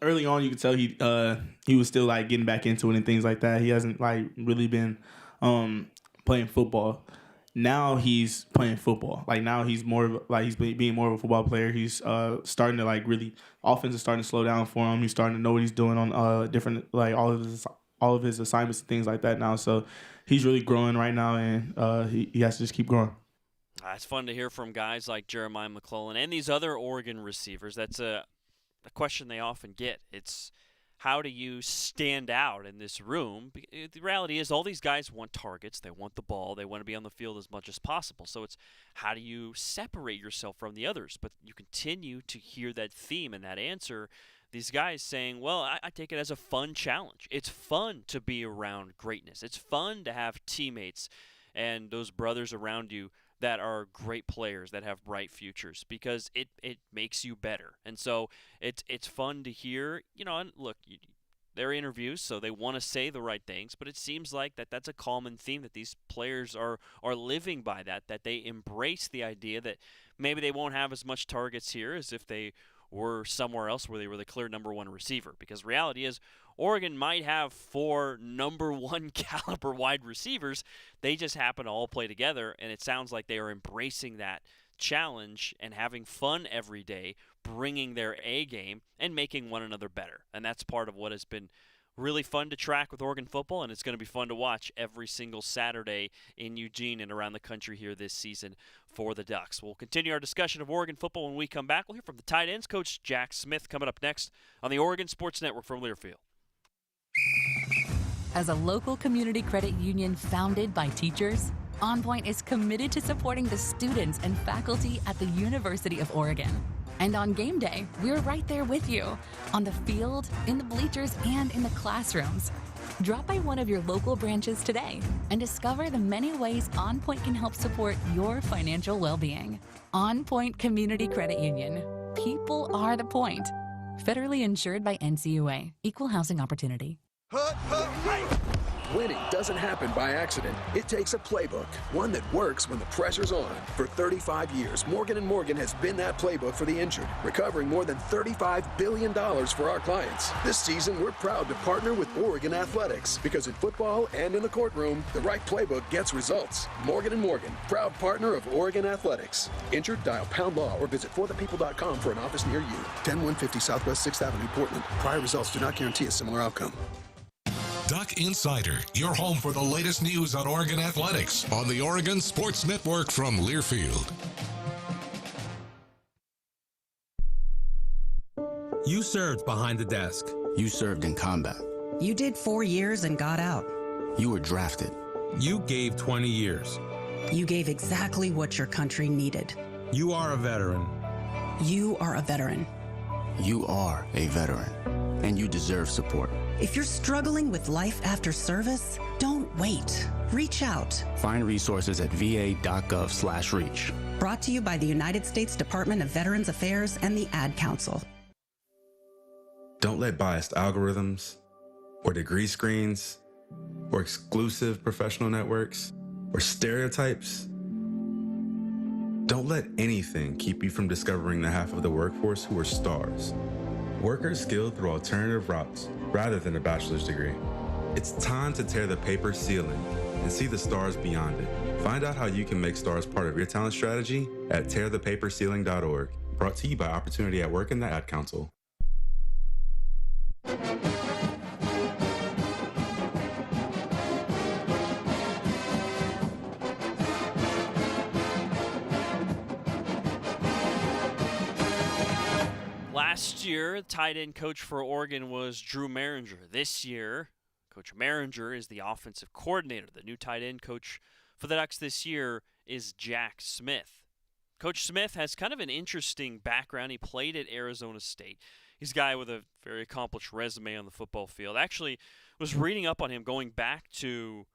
early on you could tell he was still like getting back into it and things like that. He hasn't like really been playing football. Now he's playing football. Like now he's more of, like he's being more of a football player. He's starting to like really, offense is starting to slow down for him. He's starting to know what he's doing on different, like all of his assignments and things like that now. So he's really growing right now, and he has to just keep growing. It's fun to hear from guys like Jeremiah McClellan and these other Oregon receivers. That's a question they often get. It's how do you stand out in this room? The reality is all these guys want targets. They want the ball. They want to be on the field as much as possible. So it's how do you separate yourself from the others? But you continue to hear that theme and that answer. These guys saying, well, I take it as a fun challenge. It's fun to be around greatness. It's fun to have teammates and those brothers around you that are great players that have bright futures because it makes you better. And so it's fun to hear, and look, they're interviews, so they want to say the right things, but it seems like that's a common theme that these players are living by, that they embrace the idea that maybe they won't have as much targets here as if they were somewhere else where they were the clear number one receiver. Because reality is Oregon might have 4 number one caliber wide receivers. They just happen to all play together, and it sounds like they are embracing that challenge and having fun every day, bringing their A game and making one another better. And that's part of what has been really fun to track with Oregon football, and it's going to be fun to watch every single Saturday in Eugene and around the country here this season for the Ducks. We'll continue our discussion of Oregon football when we come back. We'll hear from the tight ends coach Jack Smith coming up next on the Oregon Sports Network from Learfield. As a local community credit union founded by teachers, OnPoint is committed to supporting the students and faculty at the University of Oregon. And on game day, we're right there with you, on the field, in the bleachers, and in the classrooms. Drop by one of your local branches today and discover the many ways OnPoint can help support your financial well-being. OnPoint Community Credit Union. People are the point. Federally insured by NCUA. Equal housing opportunity. Winning doesn't happen by accident. It takes a playbook, one that works when the pressure's on. For 35 years, Morgan & Morgan has been that playbook for the injured, recovering more than $35 billion for our clients. This season, we're proud to partner with Oregon Athletics, because in football and in the courtroom, the right playbook gets results. Morgan & Morgan, proud partner of Oregon Athletics. Injured? Dial #law or visit forthepeople.com for an office near you. 10150 Southwest 6th Avenue, Portland. Prior results do not guarantee a similar outcome. Duck Insider, your home for the latest news on Oregon athletics on the Oregon Sports Network from Learfield. You served behind the desk. You served in combat. You did 4 years and got out. You were drafted. You gave 20 years. You gave exactly what your country needed. You are a veteran. You are a veteran. You are a veteran, and you deserve support. If you're struggling with life after service, don't wait. Reach out. Find resources at va.gov/reach. Brought to you by the United States Department of Veterans Affairs and the Ad Council. Don't let biased algorithms, or degree screens, or exclusive professional networks, or stereotypes. Don't let anything keep you from discovering the half of the workforce who are stars. Workers skilled through alternative routes rather than a bachelor's degree. It's time to tear the paper ceiling and see the stars beyond it. Find out how you can make stars part of your talent strategy at tearthepaperceiling.org. Brought to you by Opportunity at Work and the Ad Council. Last year, tight end coach for Oregon was Drew Maringer. This year, Coach Maringer is the offensive coordinator. The new tight end coach for the Ducks this year is Jack Smith. Coach Smith has kind of an interesting background. He played at Arizona State. He's a guy with a very accomplished resume on the football field. Actually, was reading up on him going back to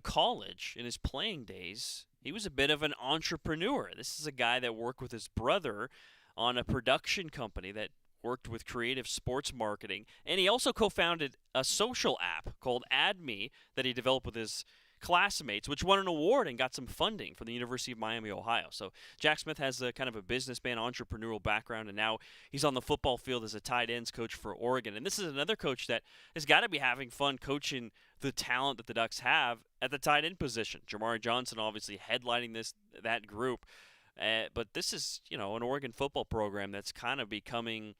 college in his playing days. He was a bit of an entrepreneur. This is a guy that worked with his brother on a production company that worked with creative sports marketing. And he also co-founded a social app called AdMe that he developed with his classmates, which won an award and got some funding from the University of Miami, Ohio. So Jack Smith has a kind of a businessman, entrepreneurial background, and now he's on the football field as a tight ends coach for Oregon. And this is another coach that has got to be having fun coaching the talent that the Ducks have at the tight end position. Jamari Johnson obviously headlining that group. But this is, an Oregon football program that's kind of becoming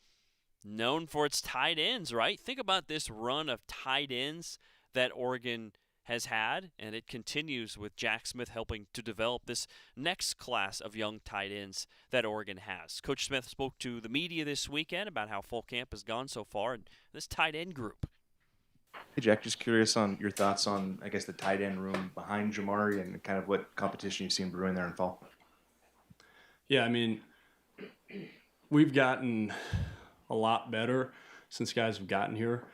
known for its tight ends, right? Think about this run of tight ends that Oregon has had, and it continues with Jack Smith helping to develop this next class of young tight ends that Oregon has. Coach Smith spoke to the media this weekend about how fall camp has gone so far and this tight end group. Hey, Jack, just curious on your thoughts on, I guess, the tight end room behind Jamari and kind of what competition you've seen brewing there in fall. Yeah, I mean, we've gotten a lot better since guys have gotten here.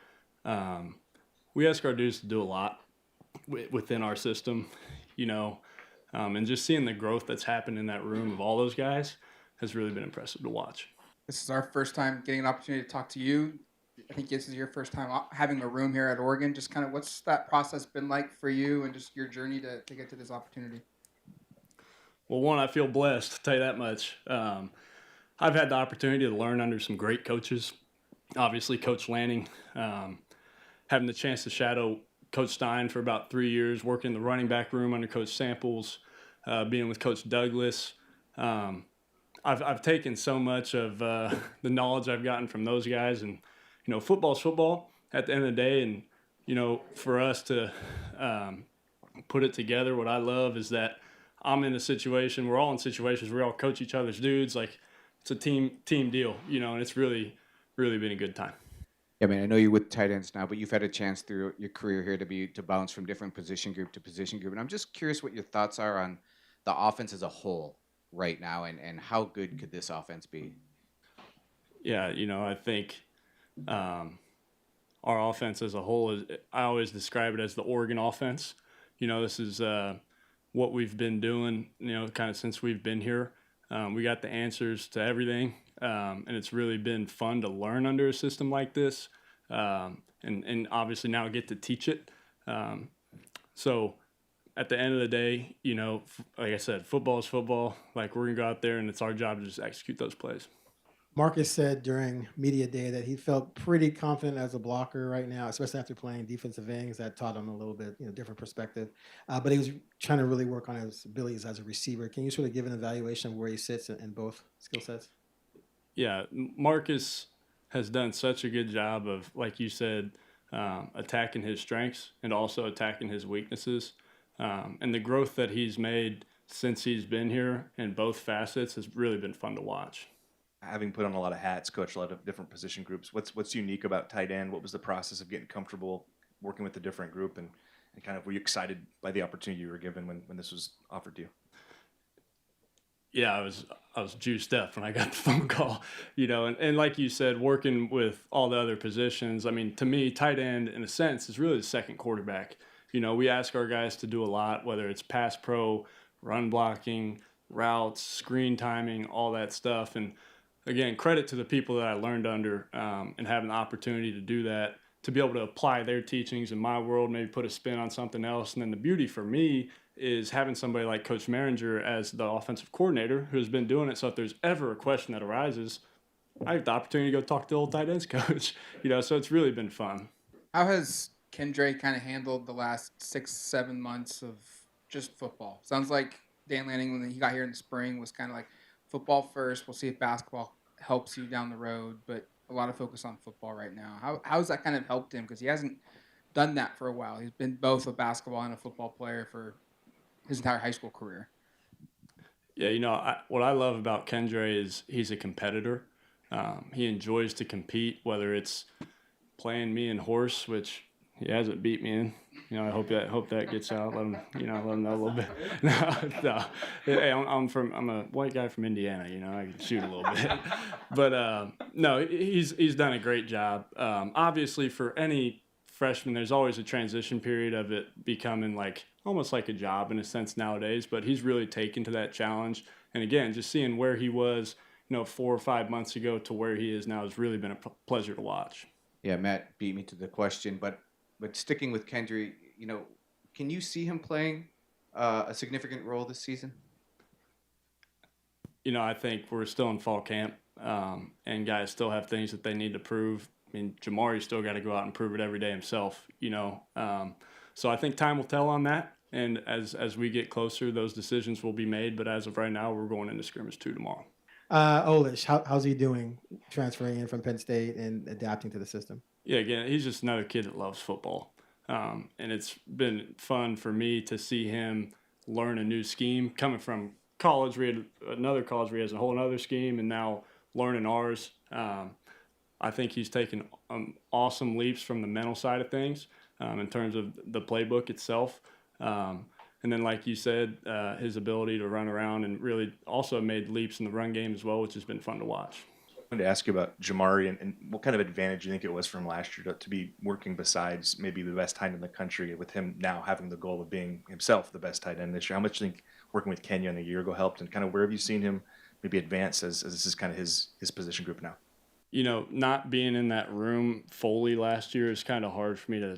We ask our dudes to do a lot within our system, and just seeing the growth that's happened in that room of all those guys has really been impressive to watch. This is our first time getting an opportunity to talk to you. I think this is your first time having a room here at Oregon. Just kind of what's that process been like for you and just your journey to get to this opportunity? Well, one, I feel blessed, to tell you that much. I've had the opportunity to learn under some great coaches. Obviously, Coach Lanning, having the chance to shadow Coach Stein for about 3 years, working in the running back room under Coach Samples, being with Coach Douglas. I've taken so much of the knowledge I've gotten from those guys, and football's football at the end of the day. And for us to put it together, what I love is that I'm in a situation. We're all in situations where we all coach each other's dudes. Like, it's a team deal, and it's really been a good time. Yeah, I know you're with tight ends now, but you've had a chance through your career here to bounce from different position group to position group. And I'm just curious what your thoughts are on the offense as a whole right now, and how good could this offense be? Yeah, I think our offense as a whole I always describe it as the Oregon offense. This is what we've been doing, kind of since we've been here. We got the answers to everything, and it's really been fun to learn under a system like this, and obviously now get to teach it. So at the end of the day, like I said, football is football. Like, we're going to go out there, and it's our job to just execute those plays. Marcus said during media day that he felt pretty confident as a blocker right now, especially after playing defensive ends. That taught him a little bit, different perspective. But he was trying to really work on his abilities as a receiver. Can you sort of give an evaluation of where he sits in both skill sets? Yeah, Marcus has done such a good job of, like you said, attacking his strengths and also attacking his weaknesses. And the growth that he's made since he's been here in both facets has really been fun to watch. Having put on a lot of hats, coached a lot of different position groups, what's unique about tight end? What was the process of getting comfortable working with a different group, and kind of were you excited by the opportunity you were given when this was offered to you? Yeah, I was juiced up when I got the phone call, and like you said, working with all the other positions. To me, tight end in a sense is really the second quarterback. We ask our guys to do a lot, whether it's pass pro, run blocking, routes, screen timing, all that stuff. And again, credit to the people that I learned under, and having the opportunity to do that, to be able to apply their teachings in my world, maybe put a spin on something else. And then the beauty for me is having somebody like Coach Maringer as the offensive coordinator who's been doing it. So if there's ever a question that arises, I have the opportunity to go talk to the old tight ends coach. So it's really been fun. How has Kendre kind of handled the last 6-7 months of just football? Sounds like Dan Lanning, when he got here in the spring, was kind of like, football first. We'll see if basketball helps you down the road, but a lot of focus on football right now. How's that kind of helped him? Because he hasn't done that for a while. He's been both a basketball and a football player for his entire high school career. Yeah, what I love about Kendre is he's a competitor. He enjoys to compete, whether it's playing me in horse, which he hasn't beat me in. I hope that gets out. Let him know a little bit. No. Hey, I'm a white guy from Indiana. I can shoot a little bit. But no, he's done a great job. Obviously, for any freshman, there's always a transition period of it becoming almost like a job in a sense nowadays. But he's really taken to that challenge. And again, just seeing where he was, 4 or 5 months ago to where he is now has really been a pleasure to watch. Yeah, Matt beat me to the question, but sticking with Kendre, can you see him playing a significant role this season? I think we're still in fall camp, and guys still have things that they need to prove. Jamari's still got to go out and prove it every day himself, So I think time will tell on that, and as we get closer, those decisions will be made. But as of right now, we're going into scrimmage 2 tomorrow. Olish, how's he doing transferring in from Penn State and adapting to the system? Yeah, again, he's just another kid that loves football. And it's been fun for me to see him learn a new scheme coming from college. We had another college where he has a whole other scheme, and now learning ours. I think he's taken awesome leaps from the mental side of things in terms of the playbook itself. And then, like you said, his ability to run around and really also made leaps in the run game as well, which has been fun to watch. I wanted to ask you about Jamari and what kind of advantage you think it was from last year to be working besides maybe the best tight end in the country, with him now having the goal of being himself the best tight end this year. How much do you think working with Kenyon a year ago helped, and kind of where have you seen him maybe advance as this is kind of his position group now? You know, not being in that room fully last year is kind of hard for me to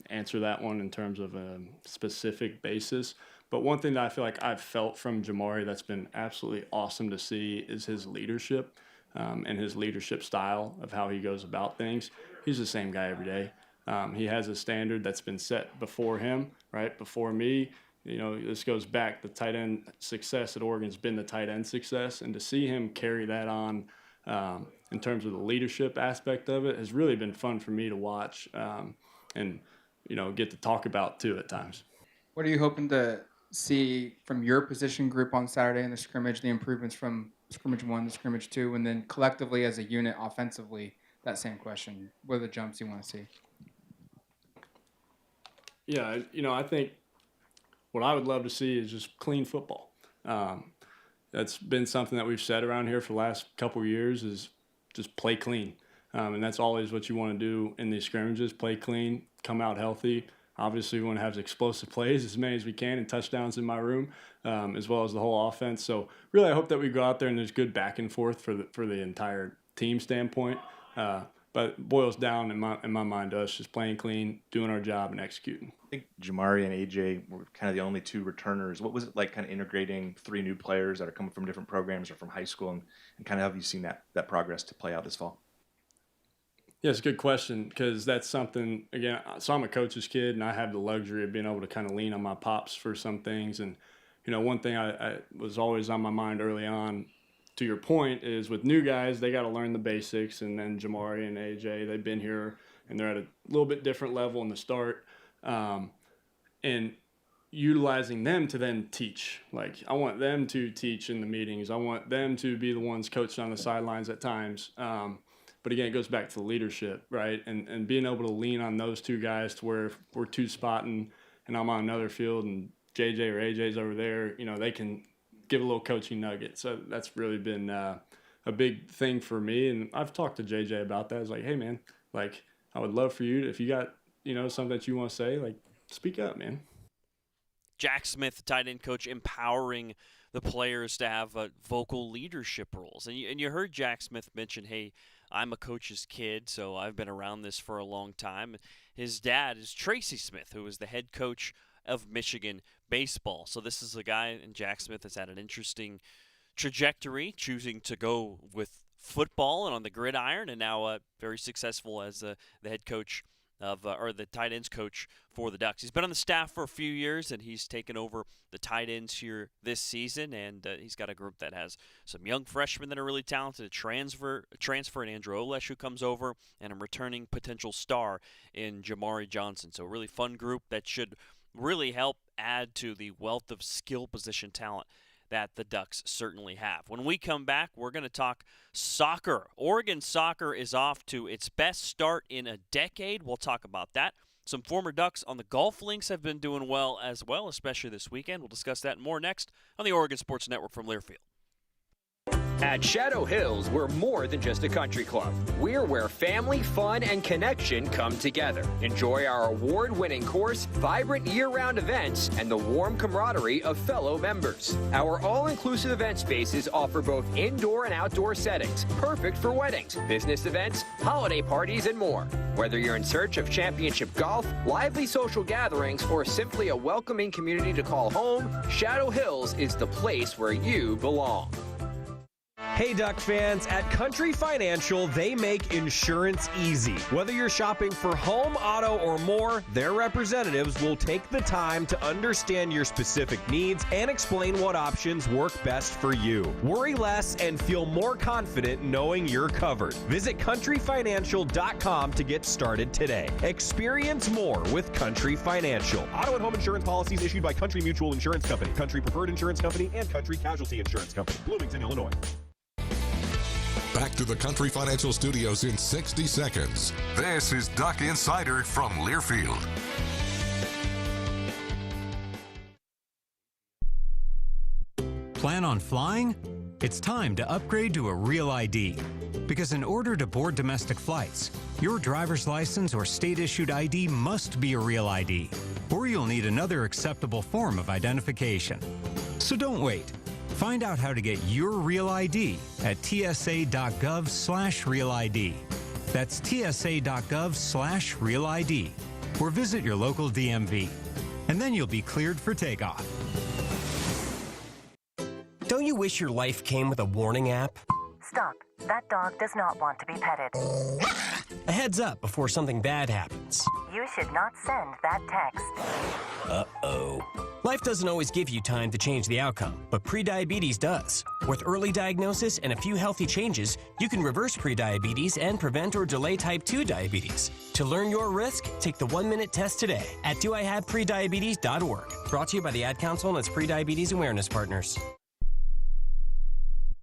answer that one in terms of a specific basis. But one thing that I feel like I've felt from Jamari that's been absolutely awesome to see is his leadership. And his leadership style of how he goes about things. He's the same guy every day. He has a standard that's been set before him, right? Before me. You know, this goes back, the tight end success at Oregon's been the tight end success. And to see him carry that on in terms of the leadership aspect of it has really been fun for me to watch and, you know, get to talk about too at times. What are you hoping to see from your position group on Saturday in the scrimmage, the improvements from scrimmage 1 to scrimmage 2, and then collectively as a unit offensively, that same question, what are the jumps you want to see? Yeah, you know, I think what I would love to see is just clean football. That's been something that we've said around here for the last couple of years is just play clean. And that's always what you want to do in these scrimmages, play clean, come out healthy. Obviously, we want to have explosive plays, as many as we can, and touchdowns in my room, as well as the whole offense. So really, I hope that we go out there and there's good back and forth for the entire team standpoint. But it boils down in my mind to us just playing clean, doing our job, and executing. I think Jamari and AJ were kind of the only two returners. What was it like kind of integrating 3 new players that are coming from different programs or from high school, and kind of have you seen that progress to play out this fall? Yeah, it's a good question because that's something, again, so I'm a coach's kid and I have the luxury of being able to kind of lean on my pops for some things. And, you know, one thing I was always on my mind early on, to your point, is with new guys, they got to learn the basics. And then Jamari and AJ, they've been here and they're at a little bit different level in the start. And utilizing them to then teach. Like, I want them to teach in the meetings. I want them to be the ones coaching on the sidelines at times. But again, it goes back to the leadership, right? And being able to lean on those two guys to where if we're two-spotting and I'm on another field and JJ or AJ's over there, you know, they can give a little coaching nugget. So that's really been a big thing for me. And I've talked to JJ about that. It's like, hey, man, like, I would love for you, if you got, you know, something that you want to say, like, speak up, man. Jack Smith, tight end coach, empowering the players to have vocal leadership roles. And you heard Jack Smith mention, hey, I'm a coach's kid, so I've been around this for a long time. His dad is Tracy Smith, who is the head coach of Michigan baseball. So this is a guy, and Jack Smith has had an interesting trajectory, choosing to go with football and on the gridiron, and now very successful as the head coach of or the tight ends coach for the Ducks. He's been on the staff for a few years, and he's taken over the tight ends here this season, and he's got a group that has some young freshmen that are really talented, a transfer in Andrew Olesh who comes over, and a returning potential star in Jamari Johnson. So a really fun group that should really help add to the wealth of skill position talent that the Ducks certainly have. When we come back, we're going to talk soccer. Oregon soccer is off to its best start in a decade. We'll talk about that. Some former Ducks on the golf links have been doing well as well, especially this weekend. We'll discuss that and more next on the Oregon Sports Network from Learfield. At Shadow Hills, we're more than just a country club. We're where family, fun, and connection come together. Enjoy our award-winning course, vibrant year-round events, and the warm camaraderie of fellow members. Our all-inclusive event spaces offer both indoor and outdoor settings, perfect for weddings, business events, holiday parties, and more. Whether you're in search of championship golf, lively social gatherings, or simply a welcoming community to call home, Shadow Hills is the place where you belong. Hey, Duck fans, at Country Financial, they make insurance easy. Whether you're shopping for home, auto, or more, their representatives will take the time to understand your specific needs and explain what options work best for you. Worry less and feel more confident knowing you're covered. Visit countryfinancial.com to get started today. Experience more with Country Financial. Auto and home insurance policies issued by Country Mutual Insurance Company, Country Preferred Insurance Company, and Country Casualty Insurance Company, Bloomington, Illinois. Back to the Country Financial Studios in 60 seconds. This is Duck Insider from Learfield. Plan on flying? It's time to upgrade to a Real ID. Because in order to board domestic flights, your driver's license or state-issued ID must be a Real ID, or you'll need another acceptable form of identification. So don't wait. Find out how to get your Real ID at tsa.gov/Real ID. That's tsa.gov/Real ID. Or visit your local DMV. And then you'll be cleared for takeoff. Don't you wish your life came with a warning app? Stop. That dog does not want to be petted. A heads up before something bad happens. You should not send that text. Uh-oh. Life doesn't always give you time to change the outcome, but prediabetes does. With early diagnosis and a few healthy changes, you can reverse prediabetes and prevent or delay type 2 diabetes. To learn your risk, take the 1-minute test today at doihaveprediabetes.org. Brought to you by the Ad Council and its prediabetes awareness partners.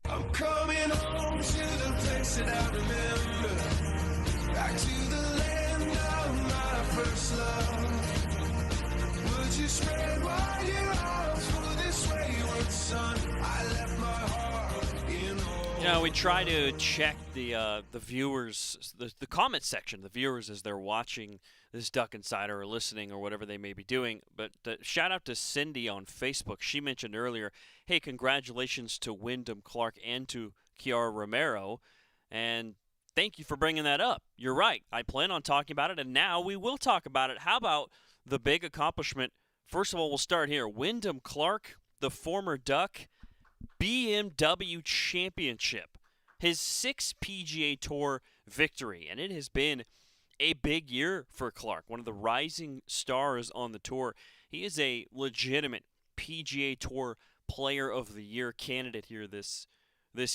I'm coming home to the place that I remember. Back to the land of my first love. Would you spread wide your arms for this wayward son? I left my heart in You know, we try to check the viewers, the comment section, the viewers as they're watching this Duck Insider or listening or whatever they may be doing. But shout out to Cindy on Facebook. She mentioned earlier, hey, congratulations to Wyndham Clark and to Kiara Romero. And thank you for bringing that up. You're right. I plan on talking about it, and now we will talk about it. How about the big accomplishment? First of all, we'll start here. Wyndham Clark, the former Duck, BMW Championship. His 6th PGA Tour victory, and it has been a big year for Clark, one of the rising stars on the tour. He is a legitimate PGA Tour Player of the Year candidate here this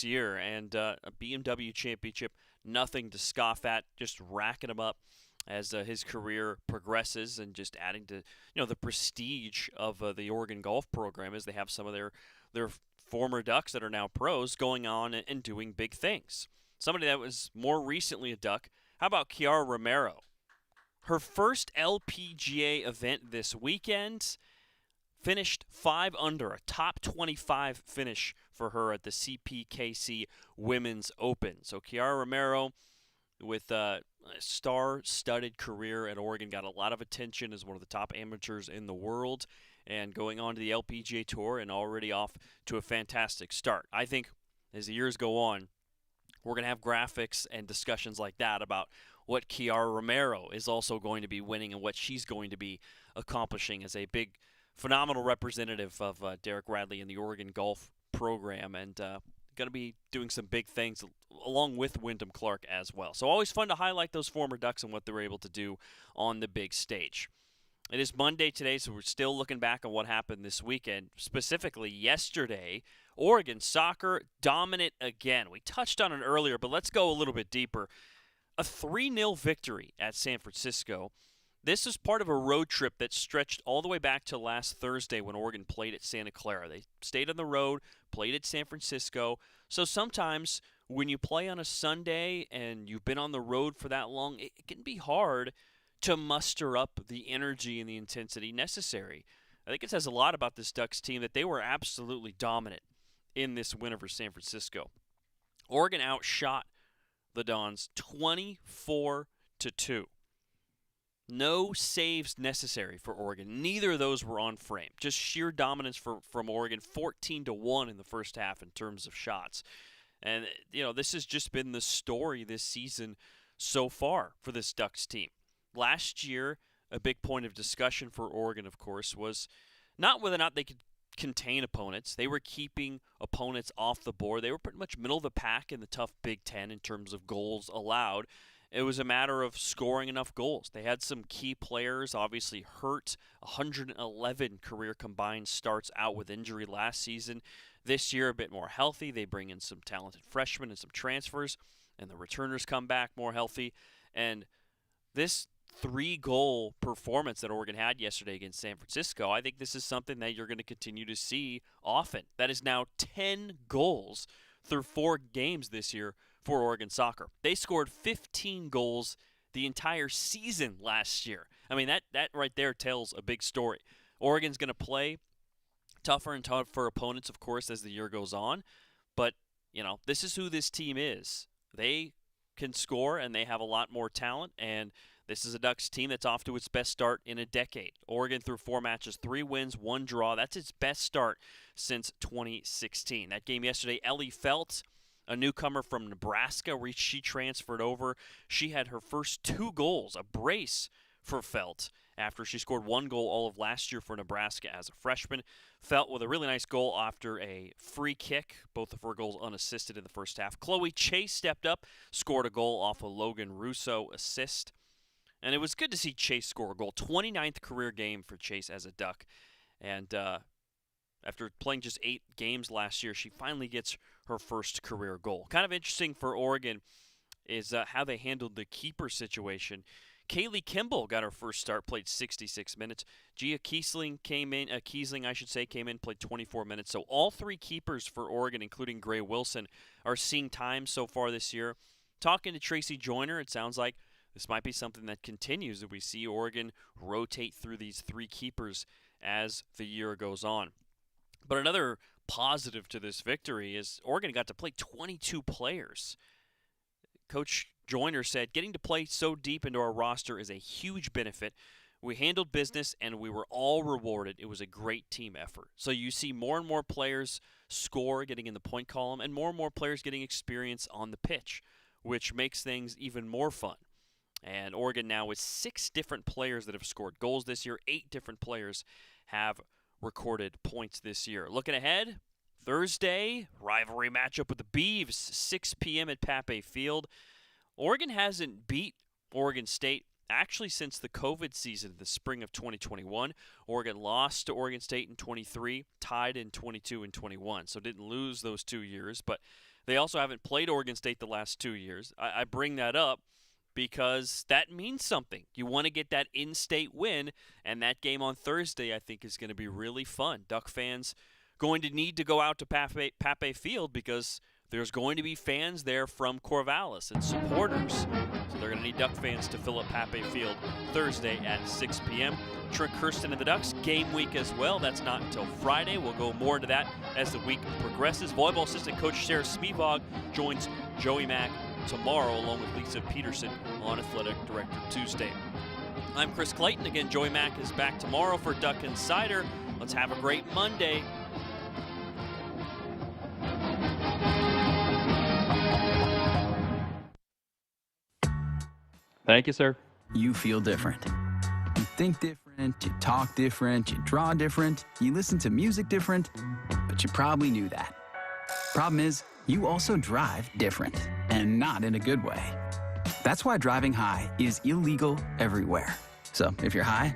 year, and a BMW Championship, nothing to scoff at, just racking him up as his career progresses and just adding to the prestige of the Oregon golf program as they have some of their former Ducks that are now pros going on and doing big things. Somebody that was more recently a Duck. How about Kiara Romero? Her first LPGA event this weekend, finished 5 under, a top 25 finish for her at the CPKC Women's Open. So Kiara Romero, with a star-studded career at Oregon, got a lot of attention as one of the top amateurs in the world, and going on to the LPGA Tour and already off to a fantastic start. I think as the years go on, we're going to have graphics and discussions like that about what Kiara Romero is also going to be winning and what she's going to be accomplishing as a big, phenomenal representative of Derek Radley in the Oregon golf program, and going to be doing some big things along with Wyndham Clark as well. So always fun to highlight those former Ducks and what they were able to do on the big stage. It is Monday today, so we're still looking back on what happened this weekend. Specifically, yesterday, Oregon soccer dominant again. We touched on it earlier, but let's go a little bit deeper. A 3-0 victory at San Francisco. This is part of a road trip that stretched all the way back to last Thursday when Oregon played at Santa Clara. They stayed on the road, played at San Francisco. So sometimes when you play on a Sunday and you've been on the road for that long, it can be hard to muster up the energy and the intensity necessary. I think it says a lot about this Ducks team that they were absolutely dominant in this win over San Francisco. Oregon outshot the Dons 24-2. No saves necessary for Oregon. Neither of those were on frame. Just sheer dominance from Oregon, 14-1 in the first half in terms of shots. And, this has just been the story this season so far for this Ducks team. Last year, a big point of discussion for Oregon, of course, was not whether or not they could contain opponents. They were keeping opponents off the board. They were pretty much middle of the pack in the tough Big Ten in terms of goals allowed. It was a matter of scoring enough goals. They had some key players obviously hurt. 111 career combined starts out with injury last season. This year a bit more healthy. They bring in some talented freshmen and some transfers, and the returners come back more healthy. And this 3-goal performance that Oregon had yesterday against San Francisco, I think this is something that you're going to continue to see often. That is now 10 goals through 4 games this year for Oregon soccer. They scored 15 goals the entire season last year. I mean, that right there tells a big story. Oregon's going to play tougher and tougher opponents, of course, as the year goes on. But, this is who this team is. They can score, and they have a lot more talent, and this is a Ducks team that's off to its best start in a decade. Oregon through 4 matches, 3 wins, 1 draw. That's its best start since 2016. That game yesterday, Ellie Felt, a newcomer from Nebraska, where she transferred over. She had her first 2 goals, a brace for Felt, after she scored 1 goal all of last year for Nebraska as a freshman. Felt with a really nice goal after a free kick, both of her goals unassisted in the first half. Chloe Chase stepped up, scored a goal off a Logan Russo assist. And it was good to see Chase score a goal. 29th career game for Chase as a Duck. And after playing just 8 games last year, she finally gets her first career goal. Kind of interesting for Oregon is how they handled the keeper situation. Kaylee Kimball got her first start, played 66 minutes. Gia Kiesling came in, played 24 minutes. So all 3 keepers for Oregon, including Gray Wilson, are seeing time so far this year. Talking to Tracy Joyner, it sounds like this might be something that continues, that we see Oregon rotate through these 3 keepers as the year goes on. But another positive to this victory is Oregon got to play 22 players. Coach Joyner said, getting to play so deep into our roster is a huge benefit. We handled business, and we were all rewarded. It was a great team effort. So you see more and more players score, getting in the point column, and more players getting experience on the pitch, which makes things even more fun. And Oregon now with 6 different players that have scored goals this year. 8 different players have recorded points this year. Looking ahead, Thursday, rivalry matchup with the Beavs, 6 p.m. at Pape Field. Oregon hasn't beat Oregon State actually since the COVID season, the spring of 2021. Oregon lost to Oregon State in 23, tied in 22 and 21, so didn't lose those 2 years. But they also haven't played Oregon State the last 2 years. I bring that up because that means something. You want to get that in-state win, and that game on Thursday I think is going to be really fun. Duck fans going to need to go out to Pape Field because there's going to be fans there from Corvallis and supporters. So they're going to need Duck fans to fill up Pape Field Thursday at 6 p.m. Trent Kirsten and the Ducks, game week as well. That's not until Friday. We'll go more into that as the week progresses. Volleyball assistant coach Sarah Spivog joins Joey Mack tomorrow, along with Lisa Peterson on Athletic Director Tuesday. I'm Chris Clayton. Again, Joey Mack is back tomorrow for Duck Insider. Let's have a great Monday. Thank you, sir. You feel different. You think different, you talk different, you draw different, you listen to music different, but you probably knew that. Problem is, you also drive different, and not in a good way. That's why driving high is illegal everywhere. So if you're high,